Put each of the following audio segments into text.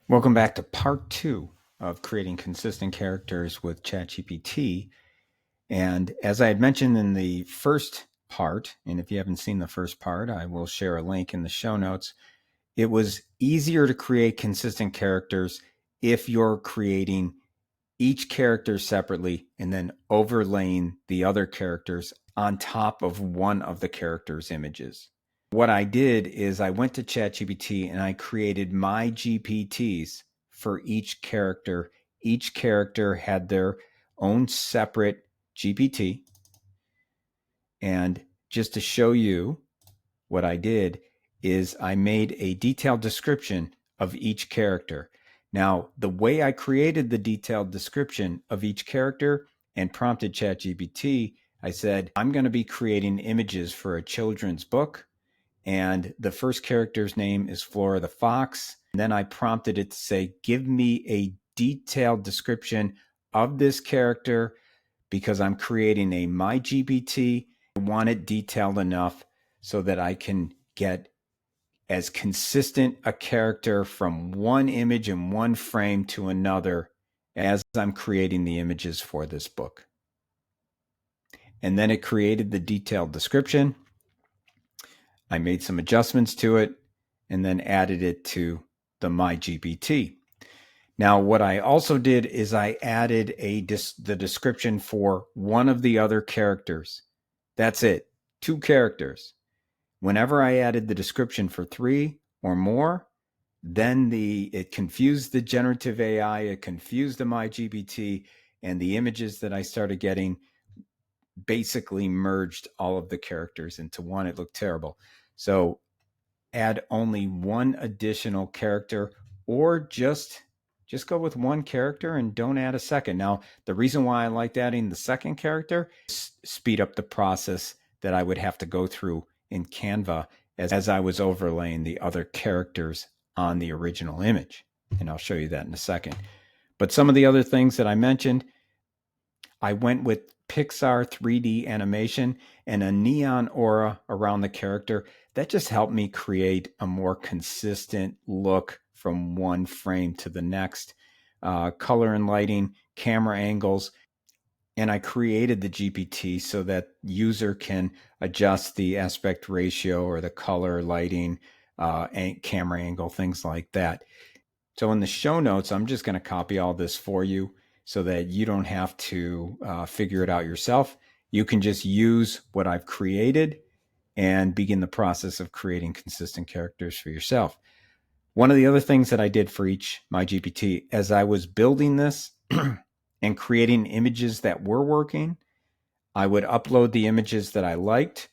Welcome back to part 2 of creating consistent characters with ChatGPT. And as I had mentioned in the first part, and if you haven't seen the first part, I will share a link in the show notes. It was easier to create consistent characters if you're creating each character separately and then overlaying the other characters on top of one of the character's images. What I did is I went to ChatGPT and I created MyGPTs for each character. Each character had their own separate GPT. And just to show you what I did is I made a detailed description of each character. Now, the way I created the detailed description of each character and prompted ChatGPT, I said, I'm going to be creating images for a children's book. And the first character's name is Flora the Fox. And then I prompted it to say, give me a detailed description of this character because I'm creating a MyGPT. I want it detailed enough so that I can get as consistent a character from one image in one frame to another as I'm creating the images for this book. And then it created the detailed description. I made some adjustments to it and then added it to the MyGPT. Now, what I also did is I added the description for one of the other characters. That's it, 2 characters. Whenever I added the description for 3 or more, then it confused the generative AI, it confused the MyGPT, and the images that I started getting basically merged all of the characters into one. It looked terrible. So add only one additional character, or just go with one character and don't add a second. Now, the reason why I liked adding the second character is speed up the process that I would have to go through in Canva as I was overlaying the other characters on the original image. And I'll show you that in a second. But some of the other things that I mentioned, I went with Pixar 3D animation and a neon aura around the character. That just helped me create a more consistent look from one frame to the next. Color and lighting, camera angles, and I created the GPT so that user can adjust the aspect ratio or the color, lighting, and camera angle, things like that. So in the show notes, I'm just going to copy all this for you so that you don't have to figure it out yourself. You can just use what I've created and begin the process of creating consistent characters for yourself. One of the other things that I did for each MyGPT, as I was building this and creating images that were working, I would upload the images that I liked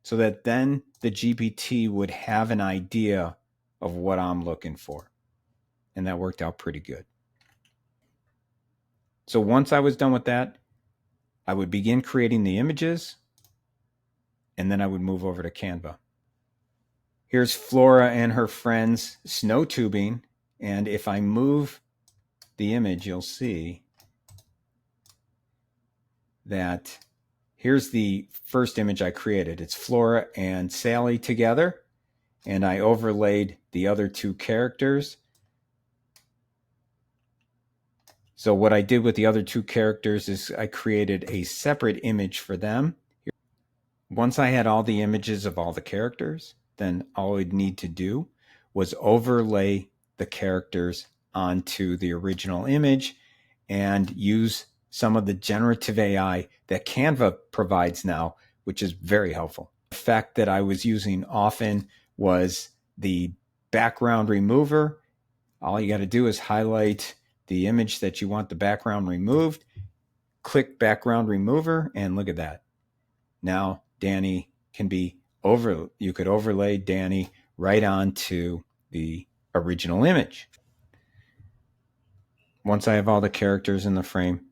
so that then the GPT would have an idea of what I'm looking for. And that worked out pretty good. So once I was done with that, I would begin creating the images, and then I would move over to Canva. Here's Flora and her friends snow tubing, and if I move the image, you'll see that here's the first image I created. It's Flora and Sally together, and I overlaid the other 2 characters. So what I did with the other 2 characters is I created a separate image for them. Once I had all the images of all the characters, then all I'd need to do was overlay the characters onto the original image and use some of the generative AI that Canva provides now, which is very helpful. The effect that I was using often was the background remover. All you got to do is highlight the image that you want the background removed, click background remover, and look at that. Now Danny can be you could overlay Danny right onto the original image. Once I have all the characters in the frame,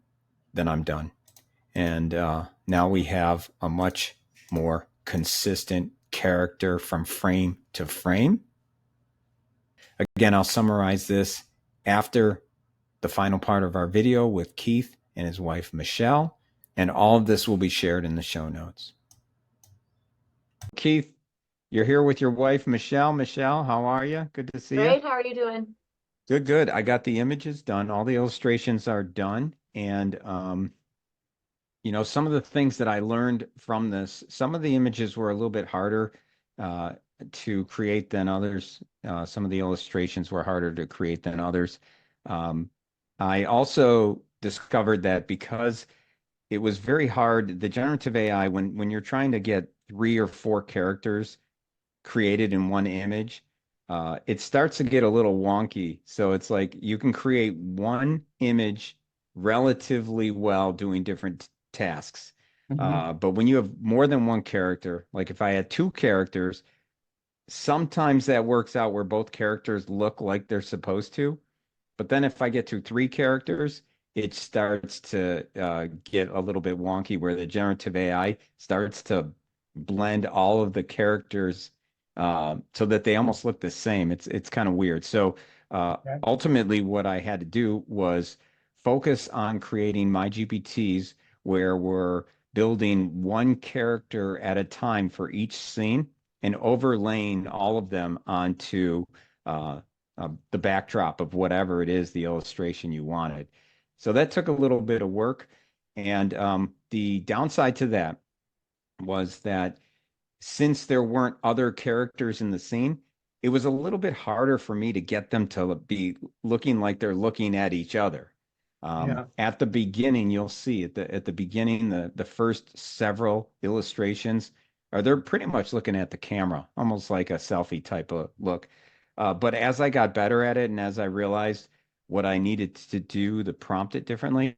then I'm done. And now we have a much more consistent character from frame to frame. Again, I'll summarize this after the final part of our video with Keith and his wife, Michelle, and all of this will be shared in the show notes. Keith, you're here with your wife, Michelle. Michelle, how are you? Good to see you. Great. How are you doing? Good, good. I got the images done. All the illustrations are done. And some of the things that I learned from this, some of the images were a little bit harder uh, to create than others. Some of the illustrations were harder to create than others. Um, I also discovered that because it was very hard, the generative AI, when you're trying to get 3 or 4 characters created in one image, it starts to get a little wonky. So it's like you can create one image relatively well doing different tasks. Hmm. But when you have more than one character, like if I had 2 characters, sometimes that works out where both characters look like they're supposed to. But then if I get to 3 characters, it starts to get a little bit wonky where the generative AI starts to blend all of the characters so that they almost look the same. It's kind of weird. So Okay. ultimately, what I had to do was focus on creating my GPTs where we're building one character at a time for each scene and overlaying all of them onto uh, the backdrop of whatever it is, the illustration you wanted. So that took a little bit of work. And the downside to that was that since there weren't other characters in the scene, it was a little bit harder for me to get them to be looking like they're looking at each other. Yeah. At the beginning, you'll see at the beginning, the first several illustrations are they're pretty much looking at the camera, almost like a selfie type of look. But as I got better at it and as I realized what I needed to do to prompt it differently,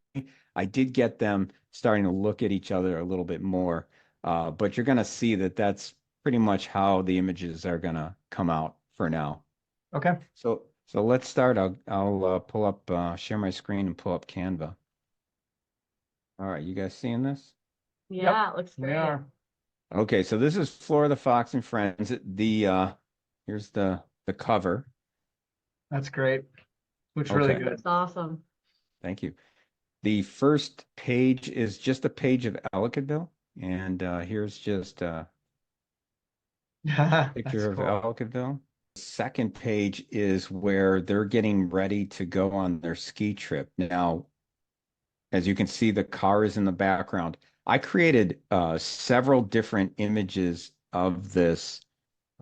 I did get them starting to look at each other a little bit more. But you're going to see that that's pretty much how the images are going to come out for now. Okay. So let's start. I'll pull up, share my screen and pull up Canva. All right, you guys seeing this? Yep. Yeah, it looks We great. are. Okay, so this is Flora the Fox and Friends. Here's the cover. That's great. Looks really Okay, good. Looks awesome. thank you. The first page is just a page of Ellicottville, and here's just a That's picture of cool. Ellicottville. Second page is where they're getting ready to go on their ski trip. Now, as you can see, the car is in the background. I created several different images of this.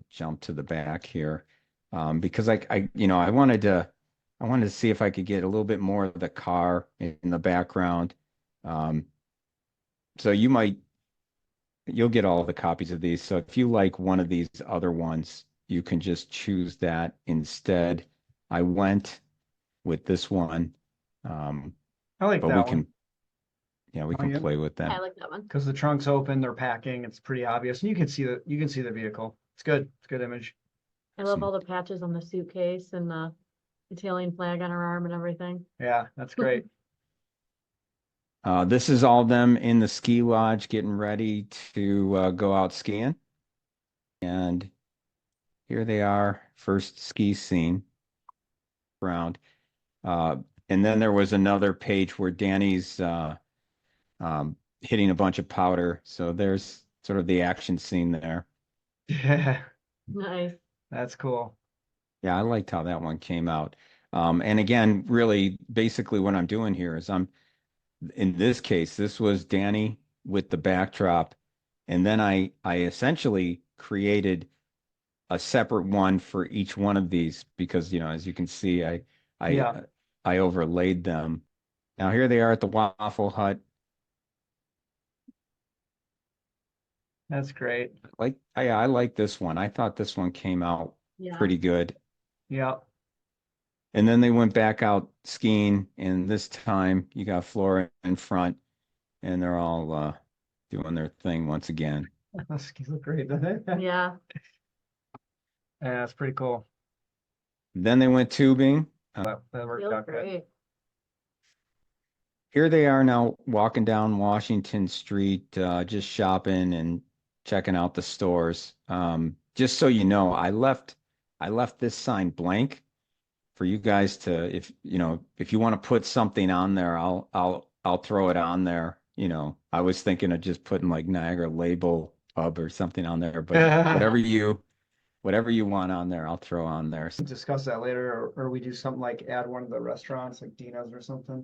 Jump to the back here because I wanted to see if I could get a little bit more of the car in the background. Um, so you'll get all the copies of these. So if you like one of these other ones, you can just choose that instead. I went with this one, um, I like but we that one. can, yeah, we Oh, can yeah. play with Yeah, them. I like that one. Because the trunk's open, they're packing. It's pretty obvious, and you can see the vehicle. It's good. It's a good image. I love Awesome. all the patches on the suitcase and the Italian flag on her arm and everything. Yeah, that's great. This is all them in the ski lodge getting ready to go out skiing. And here they are, first ski scene round. Uh, and then there was another page where Danny's hitting a bunch of powder. So there's sort of the action scene there. Yeah, Nice. that's cool. Yeah, I liked how that one came out. And again, really, basically what I'm doing here is in this case, this was Danny with the backdrop. And then I essentially created a separate one for each one of these because, as you can see, I, Yeah, I overlaid them. Now here they are at the Waffle Hut. that's great. I like this one. I thought this one came out Yeah. pretty good. Yeah, And then they went back out skiing, and this time you got Flora in front, and they're all doing their thing once again. those skis look great, doesn't it? Yeah, Yeah. that's pretty cool. Then they went tubing. That They worked look out good. great. Here they are now walking down Washington Street, just shopping and checking out the stores. Just so you know, I left this sign blank for you guys to, if you want to put something on there, I'll throw it on there. I was thinking of just putting like Niagara Label Hub or something on there, but whatever you whatever you want on there, I'll throw on there. Discuss that later, or we do something like add one of the restaurants like Dina's or something.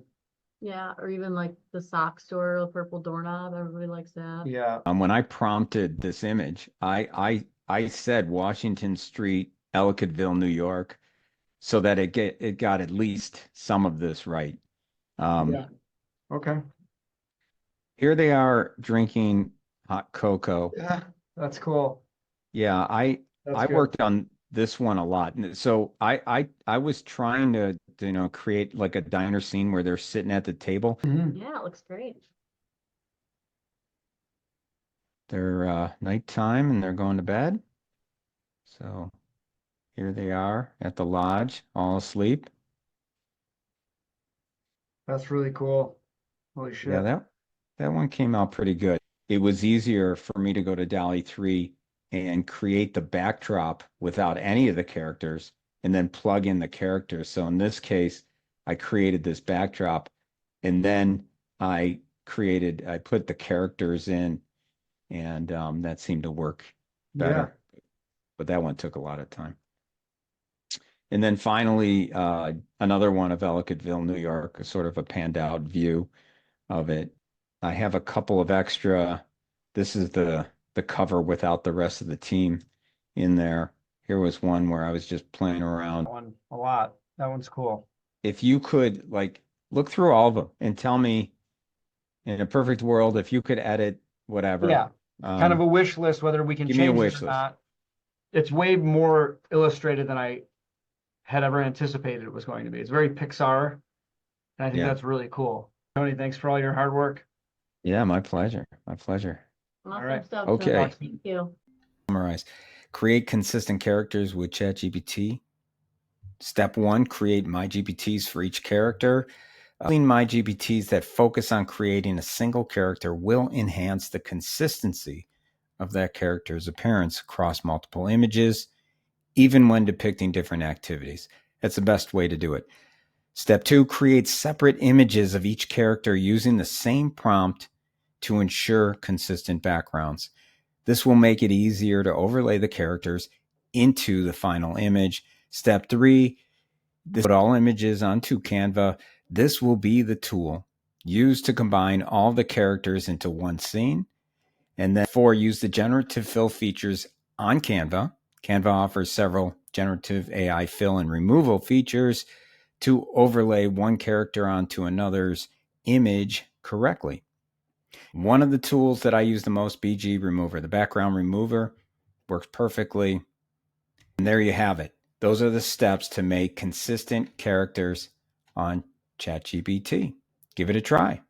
Yeah, or even like the sock store, the purple doorknob, everybody likes that. Yeah. When I prompted this image, I said Washington Street, Ellicottville, New York, so that it got at least some of this right. Yeah. Okay. Here they are drinking hot cocoa. Yeah, that's cool. Yeah, That's I good. worked on this one a lot. And so I was trying to, create like a diner scene where they're sitting at the table. Mhm. Yeah, it looks great. They're nighttime and they're going to bed. So here they are at the lodge, all asleep. That's really cool. Holy Yeah, shit. that one came out pretty good. It was easier for me to go to DALL-E 3 and create the backdrop without any of the characters and then plug in the characters. So in this case, I created this backdrop and then I put the characters in, and that seemed to work better. But that one took a lot of time. And then finally, another one of Ellicottville, New York, sort of a panned out view of it. I have a couple of extra. This is the cover without the rest of the team in there. Here was one where I was just playing around. That one a lot. That one's cool. If you could like look through all of them and tell me in a perfect world if you could edit whatever. Yeah. Kind of a wish list, whether we can give me a change wish this or list. not. It's way more illustrated than I had ever anticipated it was going to be. It's very Pixar, and I think Yeah. that's really cool. Tony, thanks for all your hard work. Yeah, my pleasure. My pleasure. Awesome right. stuff. Okay. Tony. Thank you. Summarize. Create consistent characters with ChatGPT. Step 1, create MyGPTs for each character. Clean MyGPTs that focus on creating a single character will enhance the consistency of that character's appearance across multiple images, even when depicting different activities. That's the best way to do it. Step 2, create separate images of each character using the same prompt to ensure consistent backgrounds. This will make it easier to overlay the characters into the final image. Step 3, put all images onto Canva. This will be the tool used to combine all the characters into one scene. And then 4, use the generative fill features on Canva. Canva offers several generative AI fill and removal features to overlay one character onto another's image correctly. One of the tools that I use the most, BG Remover, the background remover, works perfectly. And there you have it. Those are the steps to make consistent characters on ChatGPT. Give it a try.